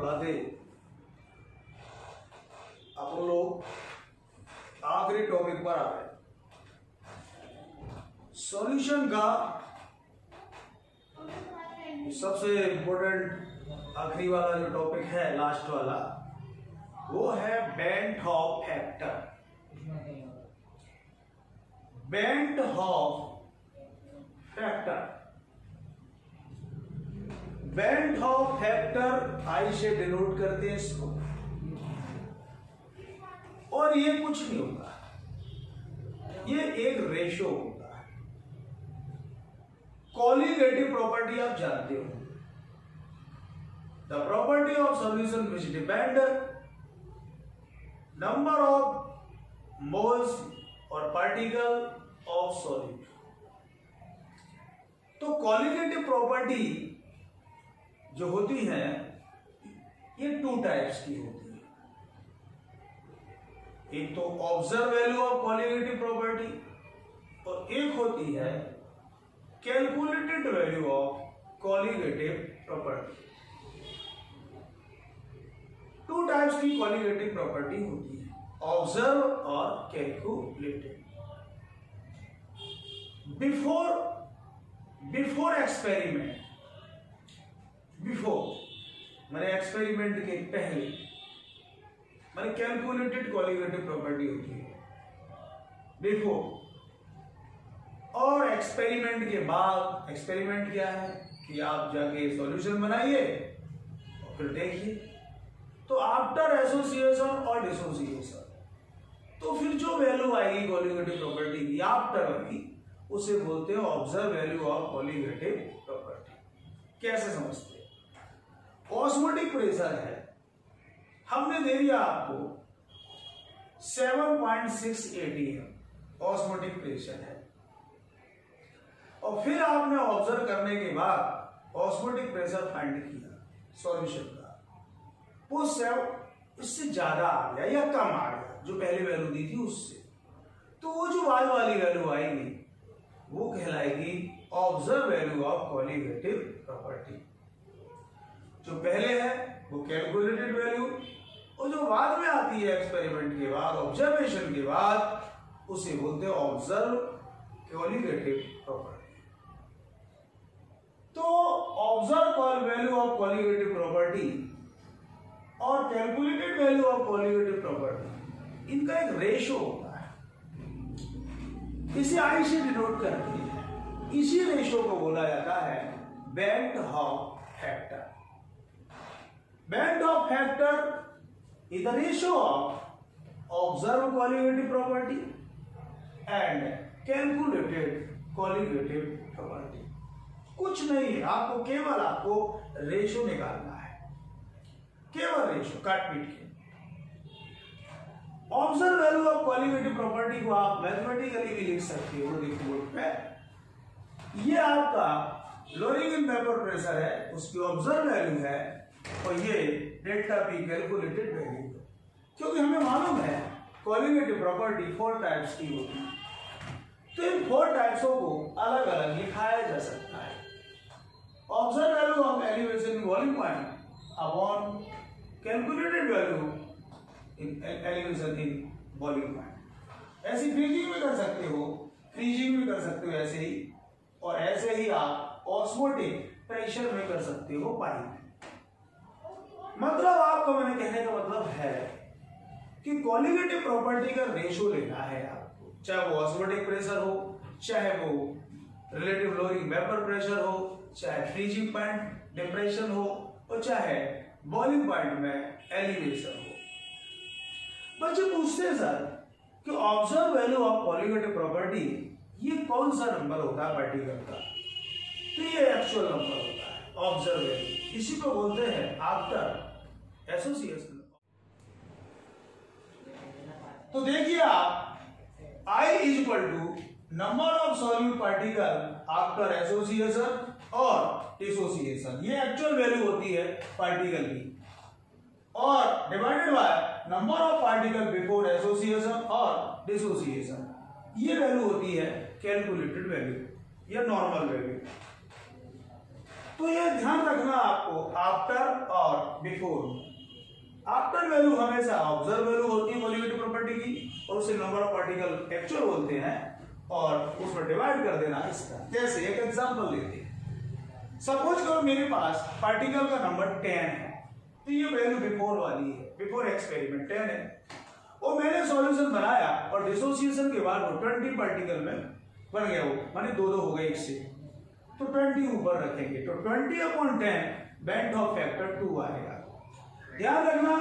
पढ़ाते अपन लोग आखिरी टॉपिक पर आ गए। सॉल्यूशन का सबसे इम्पोर्टेंट आखिरी वाला जो टॉपिक है, लास्ट वाला, वो है bent half factor. Bent half factor, bent half factor I से डिनोट करते हैं इसको। और ये कुछ नहीं होता, ये एक रेशो होता है। कोलिगेटिव प्रॉपर्टी आप जानते हो, the property of solution which depend number of moles और पार्टिकल ऑफ सॉल्यूशन। तो कोलिगेटिव प्रॉपर्टी जो होती है ये टू टाइप्स की होती है। एक तो observe value of colligative property और एक होती है calculated value of colligative property. Two types की कोलिगेटिव प्रॉपर्टी होती है, ऑब्जर्व और कैलकुलेटेड। बिफोर एक्सपेरिमेंट, बिफोर मैंने एक्सपेरिमेंट के पहले मैंने कैलकुलेटेड कोलिगेटिव प्रॉपर्टी होती है बिफोर, और एक्सपेरिमेंट के बाद। एक्सपेरिमेंट क्या है कि आप जाके सॉल्यूशन बनाइए और फिर देखिए। तो आफ्टर एसोसिएशन और डिसोसिएशन, तो फिर जो वैल्यू आएगी कोलिगेटिव प्रॉपर्टी की आफ्टर वाली, उसे बोलते हैं observe value of colligative property. कैसे समझते हैं? ऑस्मोटिक प्रेशर है, हमने दे दिया आपको 7.6 atm ऑस्मोटिक प्रेशर है, और फिर आपने ऑब्जर्व करने के बाद ऑस्मोटिक प्रेशर फाइंड किया सॉल्यूशन का, वो उससे ज्यादा आ गया या कम आ गया जो पहले वैल्यू दी थी उससे, तो वो जो बाद वाली वैल्यू आएगी वो कहलाएगी observe value of colligative property. जो पहले है वो कैलकुलेटेड वैल्यू, और जो बाद में आती है एक्सपेरिमेंट के बाद, ऑब्जर्वेशन के बाद, उसे बोलते हैं ऑब्जर्व कोलिगेटिव प्रॉपर्टी। तो observe value of colligative property और calculated value of colligative property, इनका एक रेशो होता है, इसे आई से डिनोट करती है। इसी रेशो को बोला जाता है bent half factor. Bent half factor is the ratio of observed colligative property and calculated colligative property। कुछ नहीं है, आपको केवल आपको रेशो निकालना है, केवल रेशो काट पीट के। Observe value of colligative property को आप मैथमेटिकली भी लिख सकते हो। देखिए बोर्ड पे, ये आपका लोअरिंग इन वेपर प्रेशर है, उसकी ऑब्जर्व वैल्यू है, और ये डेल्टा पी कैलकुलेटेड वैल्यू है। क्योंकि हमें मालूम है कोलिगेटिव प्रॉपर्टी 4 टाइप्स की होती है, तो इन 4 टाइप्सों को अलग अलग लिखाया जा सकता है। Observe value of elevation in boiling point upon calculated value in elevation in boiling point. ऐसी फ्रीजिंग भी कर सकते हो, फ्रीजिंग भी कर सकते हो ऐसे ही, और ऐसे ही आप ऑस्मोटिक प्रेशर में कर सकते हो पाइप। मतलब आपको मैंने कहने का मतलब है कि कोलिगेटिव प्रॉपर्टी का रेशो लेना है आपको, चाहे वो ऑस्मोटिक प्रेशर हो, चाहे वो रिलेटिव लोअरिंग वेपर प्रेशर हो, चाहे फ्रीजिंग पॉइंट डिप्रेशन हो, और चाहे बॉइलिंग पॉइंट में एलिवेशन हो। बच्चे पूछते हैं सर कि observe value of colligative property ये कौन सा नंबर होता है पार्टिकल का? तो ये एक्चुअल नंबर होता है ऑब्जर्व वैल्यू, इसी को बोलते हैं आफ्टर एसोसिएशन। तो देखिए आप, I is equal to number of solute particle after association और डिसोसिएशन, ये एक्चुअल वैल्यू होती है पार्टिकल की, और divided by number of particle before association और डिसोसिएशन, ये वैल्यू होती है कैलकुलेटेड वैल्यू या नॉर्मल वैल्यू। तो ये ध्यान रखना आपको आफ्टर और बिफोर। आफ्टर वैल्यू हमेशा ऑब्जर्व वैल्यू होती है कॉलीगेटिव प्रॉपर्टी की, और उसे नंबर ऑफ पार्टिकल एक्चुअल बोलते हैं, और उसमें डिवाइड कर देना इसका। जैसे एक एग्जांपल लेते हैं, सपोज करो मेरे पास पार्टिकल का नंबर 10 है, तो ये वैल्यू बिफोर वाली है, बिफोर एक्सपेरिमेंट 10 है, और मैंने सॉल्यूशन बनाया और डिसोसिएशन के बाद वो 20 पार्टिकल में बन गया, वो माने 2 हो गए इससे, तो 20 ऊपर रखेंगे, तो 20/10 बेंट ऑफ फैक्टर 2 आएगा। ध्यान रखना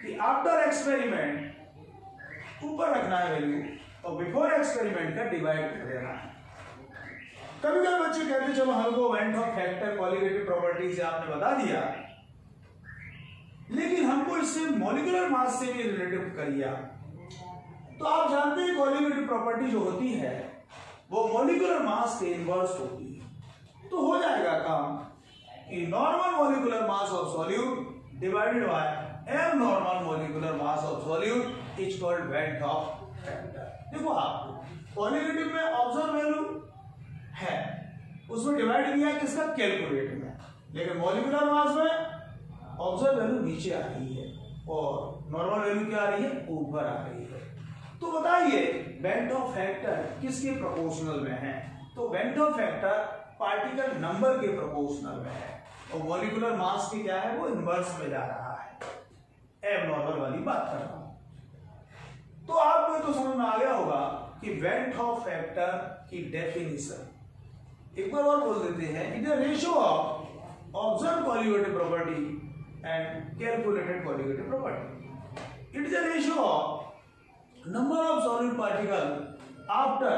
कि आफ्टर एक्सपेरिमेंट ऊपर रखना है वैल्यू, और बिफोर एक्सपेरिमेंट का डिवाइड कर देना है। कभी कभी बच्चे कहते चलो हमको bent Hoff factor colligative property से आपने बता दिया, लेकिन हमको इससे मॉलिक्यूलर मास से भी रिलेटिव करिए। तो आप जानते हैं कॉलीगेटिव प्रॉपर्टी जो होती है वो मॉलिक्यूलर मास के इनवर्स होती है, तो हो जाएगा काम कि normal molecular mass of solute divided by abnormal molecular mass of solute is called van't Hoff factor. देखो आपको कॉलीगेटिव में ऑब्जर्व वैल्यू है, उसमें डिवाइड किया किसका, कैलकुलेट में, लेकिन मॉलिक्यूलर मास में ऑब्जर्व वैल्यू नीचे आ रही है और नॉर्मल वैल्यू क्या आ रही है, ऊपर आ रही है। तो बताइए बेंट ऑफ फैक्टर किसके प्रोपोर्शनल में है, तो bent Hoff factor particle number के प्रोपोर्शनल में है, और मॉलिक्यूलर मास की क्या है, वो इनवर्स में जा रहा है। एब नॉर्मल वाली बात कर रहा हूं। तो आपको तो समझ में आ गया होगा कि बेंट ऑफ फैक्टर की डेफिनेशन एक बार और बोल देते हैं, it is ratio of observe colligative property and calculated colligative property. It is a ratio of number of solid particle after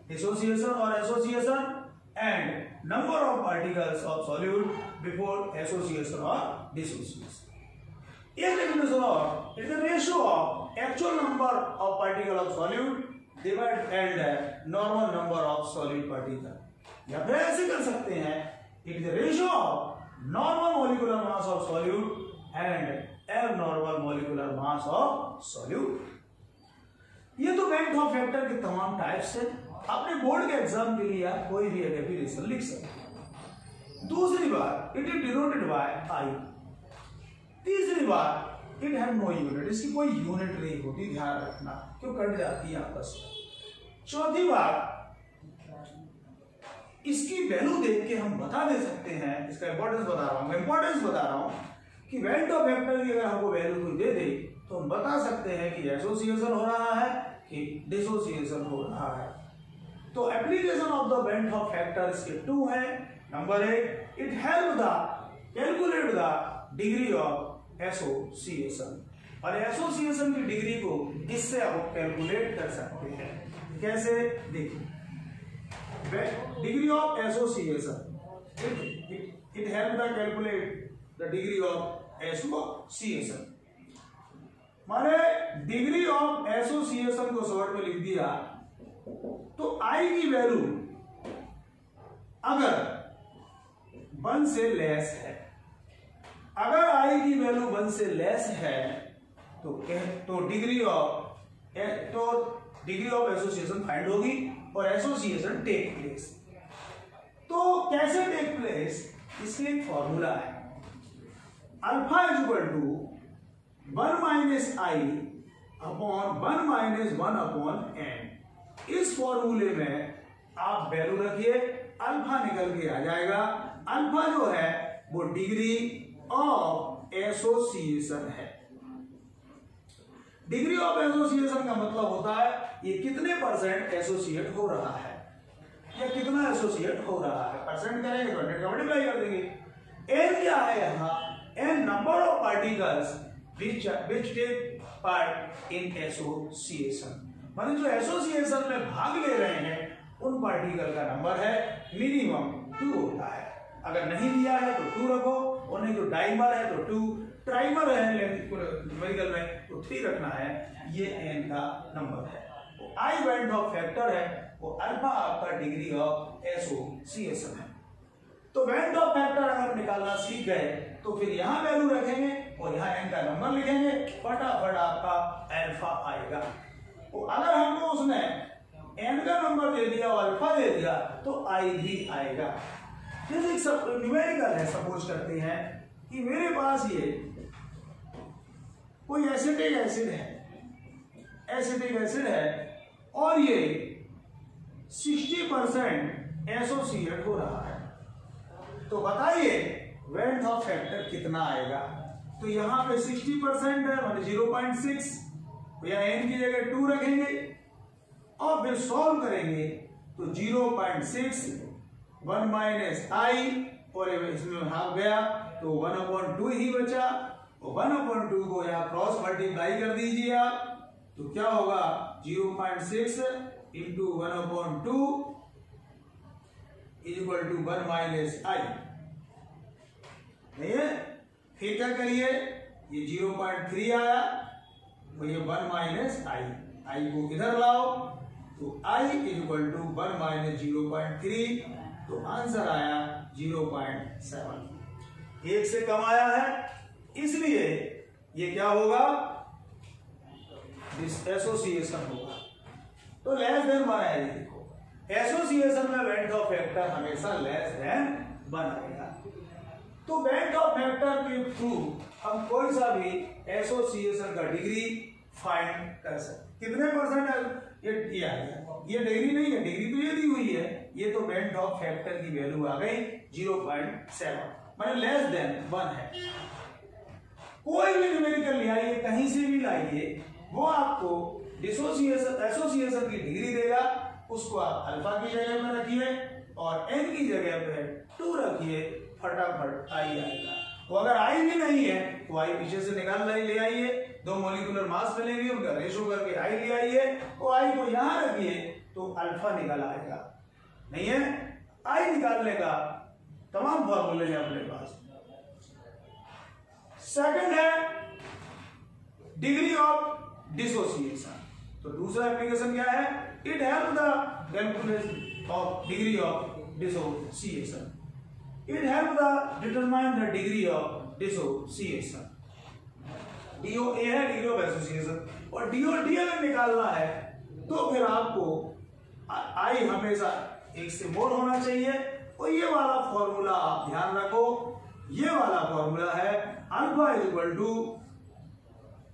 dissociation or association and number of particles of solute before association or dissociation. A definition of it is a ratio of actual number of particle of solute divided and normal number of solid particle. या फिर ऐसे कर सकते हैं, it is a ratio of normal molecular mass of solute and abnormal molecular mass of solute। ये तो bent Hoff factor के तमाम टाइप्स हैं। अपने बोर्ड के एग्जाम के लिए आप कोई भी डेफिनेशन लिख सकते हैं। दूसरी बात, इट इज डिनोटेड बाय आई। तीसरी बात, इट हैव नो यूनिट, इसकी कोई यूनिट नहीं होती, ध्यान रखना, क्यों कट जाती है आपस में। चौथी बात, इसकी वैल्यू देख के हम बता दे सकते हैं, इसका इंपॉर्टेंस बता रहा हूं कि बेंट ऑफ फैक्टर की अगर हमको वैल्यू कोई दे दे तो हम बता सकते हैं कि एसोसिएशन हो रहा है कि डिसोसिएशन हो रहा है। तो application of the bent Hoff factor इसके 2 है। Number 1, it help the calculate the degree of association, और एसोसिएशन की डिग्री को इससे आप कैलकुलेट कर सकते हैं। कैसे, देखिए, degree of association, it help the calculate the degree of association। माने डिग्री ऑफ एसोसिएशन को शॉर्ट में लिख दिया, तो आई की वैल्यू अगर 1 से लेस है, अगर आई की वैल्यू 1 से लेस है तो डिग्री ऑफ एसोसिएशन फाइंड होगी और एसोसिएशन टेक प्लेस। तो कैसे टेक प्लेस, इसके एक फॉर्मूला है, alpha is equal to 1 minus I upon 1 minus 1 upon n. इस फॉर्मूले में आप वैल्यू रखिए, अल्फा निकल के आ जाएगा। अल्फा जो है वो डिग्री ऑफ एसोसिएशन है। डिग्री ऑफ एसोसिएशन का मतलब होता है ये कितने परसेंट एसोसिएट हो रहा है या कितना एसोसिएट हो रहा है। परसेंट करेंगे तो 100 का मल्टीप्लाई कर देंगे। एन क्या है यहाँ, n number of particles which take part in association, मतलब जो एसोसिएशन में भाग ले रहे हैं उन पार्टिकल का नंबर है, मिनिमम 2 होता है। अगर नहीं दिया है तो 2 रखो, और नहीं तो डाइमर है तो 2, ट्राइमर है न्यूमेरिकल में तो 3 रखना है। ये एन का नंबर है। वो आई बेंट ऑफ फैक्टर है, वो अल्फा आपका डिग्री ऑफ एसोसिएशन है। तो बेंट ऑफ फैक्टर अगर निकालना सीख गए तो फिर यहां वैल्यू रखेंगे और यहां एन का नंबर लिखेंगे, फटाफट आपका अल्फा आएगा। तो अगर हमको उसने एन का नंबर दे दिया और अल्फा दे दिया तो आई भी आएगा। जैसे सब न्यूमेरिकल है, सपोज करते हैं कि मेरे पास ये कोई एसिटिक एसिड है और ये 60% एसोसिएट हो रहा है, तो बताइए वेंट ऑफ फैक्टर कितना आएगा। तो यहाँ पे 60% है मतलब 0.6, या n की जगह 2 रखेंगे और फिर सॉल्व करेंगे तो 0.6 1 माइनस आई और इसमें हाफ गया तो 1/2 ही बचा, और 1/2 को यहाँ क्रॉस मल्टीप्लाई कर दीजिए आप, तो क्या होगा 0.6 into 1/2 is equal to 1 minus I. नहीं है, फिर क्या करिए, ये 0.3 आया तो ये 1 माइनस आई को इधर लाओ तो I is equal to 1 minus 0.3, तो आंसर आया 0.7। एक से कम आया है, इसलिए ये क्या होगा, डिसएसोसिएशन होगा। तो लेस देन 1 है, देखो एसोसिएशन में वेंट ऑफ फैक्टर हमेशा लेस देन 1 आएगा। तो वेंट ऑफ फैक्टर के थ्रू हम कोई सा भी एसोसिएशन का डिग्री फाइंड कर सकते। कितने परसेंट है ये आएगा, ये डिग्री नहीं है, डिग्री तो ये दी हुई है, ये तो वेंट ऑफ फैक्टर की वैल्यू आ गई 0.7, मतलब लेस देन 1 है। कोई भी न्यूमेरिकल ले आइए, कहीं से भी लाइए, वो आपको एसोसिएशन की डिग्री देगा, उसको आप अल्फा की जगह में रखिए और n की जगह पे 2 रखिए, फटाफट आई आएगा। तो अगर आई भी नहीं है तो आई पीछे से निकाल ले आइए, 2 मॉलिक्यूलर मास मिलेंगे, उनका रेशो करके आई ले आइए, तो आई को यहां रखिए तो अल्फा निकल आएगा। नहीं है, आई निकालने का तमाम फॉर्मूले हैं अपने पास। सेकंड है डिग्री ऑफ डिसोसिएशन। तो दूसरा एप्लीकेशन क्या है, it help the calculation of degree of dissociation, it help the determine the degree of dissociation. DO A है डिग्री ऑफ एसोसिएशन, और डीओ डी अगर निकालना है तो फिर आपको आई हमेशा 1 से मोर होना चाहिए, और ये वाला फॉर्मूला आप ध्यान रखो, ये वाला फॉर्मूला है alpha is equal to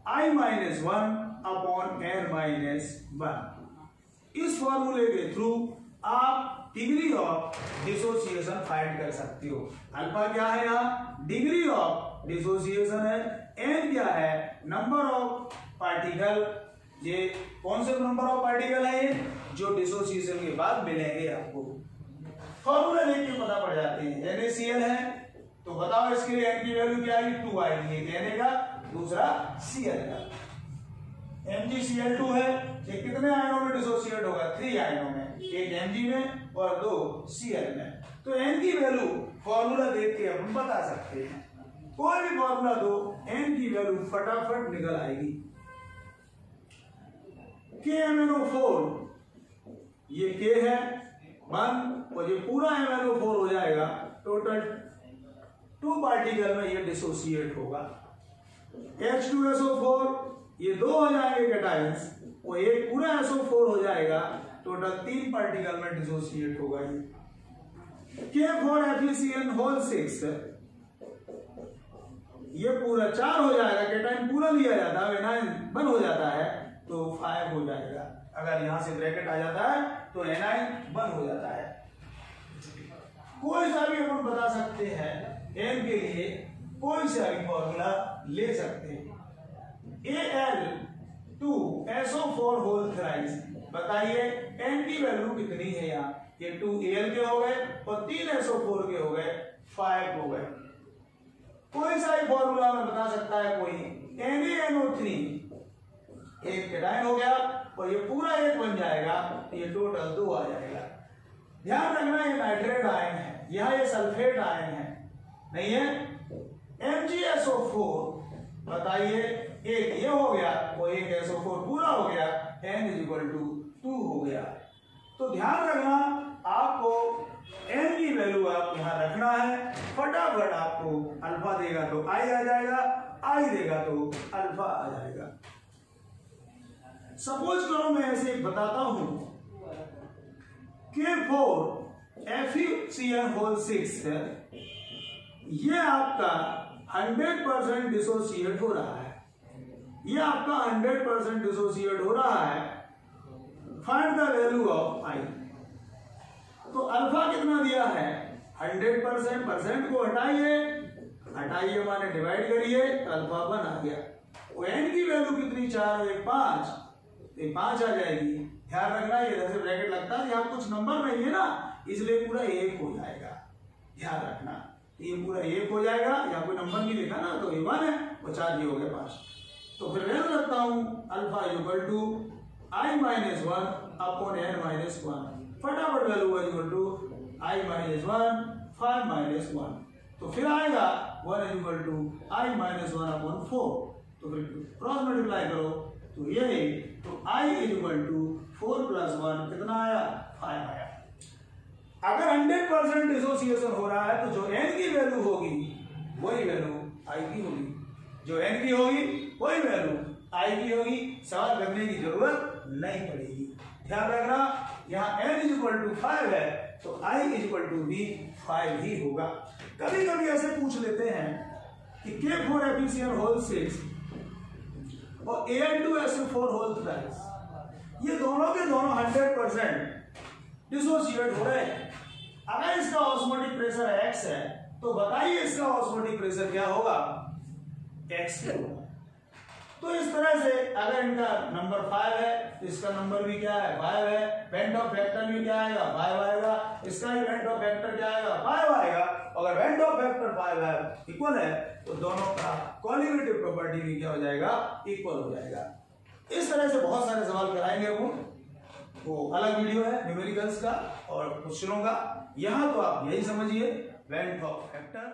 I minus 1 upon n minus 1। इस फॉर्मूले के थ्रू आप डिग्री ऑफ डिसोसिएशन फाइंड कर सकते हो। अल्फा क्या है, यहाँ डिग्री ऑफ डिसोसिएशन है, एन क्या है, नंबर ऑफ पार्टिकल। ये कौन से नंबर ऑफ पार्टिकल है, ये जो डिसोसिएशन के बाद मिलेंगे आपको। फॉर्मूला देख के पता पड़ जाते हैं। NaCl है तो बताओ इसके लिए n की वैल्यू क्या आएगी, 2 आएगी, एक Na का दूसरा Cl का। MgCl2 है, ये कितने आयनों में डिसोसिएट होगा, 3 आयनों में, एक Mg में और 2 Cl में। तो n की वैल्यू फॉर्मूला देख के हम बता सकते हैं, कोई भी फॉर्मूला दो n की वैल्यू फटाफट निकल आएगी। KMnO4 ये K है 1 और ये पूरा MnO4 हो जाएगा, टोटल 2 पार्टिकल में ये डिसोसिएट होगा। H2SO4 ये 2 हो जाएंगे कैटायंस, और एक पूरा SO4 हो जाएगा, टोटल 3 पार्टिकल में डिसोसिएट होगा ये। K4FeCl6 ये पूरा 4 हो जाएगा, कैटायन पूरा लिया जाता है, एनायन बंद हो जाता है तो 5 हो जाएगा। अगर यहां से ब्रैकेट आ जाता है तो एनायन बंद हो जाता है। कोई सा भी अपन बता सकते हैं, n के लिए कोई सा भी फॉर्मूला ले सकते हैं। Al2SO4 होल थ्राइस, बताइए n की वैल्यू कितनी है, यहाँ ये 2 Al के हो गए और 3 SO4 के हो गए, 5 हो गए। कोई सा भी फॉर्मूला में बता सकता है कोई, NaNO3 एक कैटायन हो गया और ये पूरा एक बन जाएगा, ये टोटल 2 आ जाएगा। ध्यान रखना ये नाइट्रेट आयन है, यहाँ ये सल्फेट आयन है, नहीं है। MgSO4 बताइए एक ये हो गया और एक SO4 पूरा हो गया, n इज इक्वल टू 2 हो गया। तो ध्यान रखना आपको n की वैल्यू आप यहाँ रखना है, फटाफट आपको अल्फा देगा तो i आ जाएगा, i देगा तो अल्फा आ जाएगा। सपोज करो मैं ऐसे बताता हूं K4 FeCN6 है, ये आपका 100% डिसोसिएट हो रहा है, ये आपका 100% डिसोसिएट हो रहा है। फाइंड द वैल्यू ऑफ आई। तो अल्फा कितना दिया है 100%, परसेंट को हटाइए, हटाइए माने डिवाइड करिए, अल्फा 1 आ गया। तो एन की वैल्यू कितनी 4 और 1 5, ये 5 आ जाएगी। ध्यान रखना ये जैसे ब्रैकेट लगता है यहाँ कुछ नंबर नहीं है ना, इसलिए पूरा 1 हो जाएगा। ध्यान रखना ये पूरा 1 हो जाएगा, यहाँ कोई नंबर नहीं लिखा ना, तो ये 1 है और 4 ये हो गया 5। तो फिर वैल्यू रखता हूँ alpha equal to I minus 1 upon n minus 1। फटाफट value equal to I minus 1 5 minus 1, तो फिर आएगा 1 equal to I minus 1 upon 4। तो फिर क्रॉस मल्टीप्लाई करो तो ये है, तो I इक्वल टू 4 प्लस 1 कितना आया 5 आया। अगर 100% डिसोसिएशन हो रहा है तो जो n की वैल्यू होगी वही वैल्यू I की होगी, जो n की होगी वही वैल्यू I की होगी। सवाल करने की जरूरत नहीं पड़ेगी। ध्यान रखना यहाँ n इक्वल टू 5 है तो I इक्वल टू भी 5 ही होगा। कभी कभी ऐसे पूछ लेते हैं कि K4FeCN6 और An2SO4 ये दोनों के दोनों 100% डिसोसिएट हो रहे हैं। अगर इसका ऑस्मोटिक प्रेशर x है तो बताइए इसका ऑस्मोटिक प्रेशर क्या होगा, x होगा। तो इस तरह से अगर इनका नंबर 5 है तो इसका नंबर भी क्या है 5 है, वेंट ऑफ फैक्टर भी क्या आएगा 5 आएगा, इसका भी वेंट ऑफ फैक्टर क्या आएगा 5 आएगा। अगर वेंट ऑफ फैक्टर 5 है इक्वल है तो दोनों का कोलिगेटिव प्रॉपर्टी भी क्या हो जाएगा इक्वल हो जाएगा। इस तरह से बहुत सारे सवाल कराएंगे वो अलग वीडियो है न्यूमेरिकल्स का और क्वेश्चनों का। यहाँ तो आप यही समझिए वेंट ऑफ फैक्टर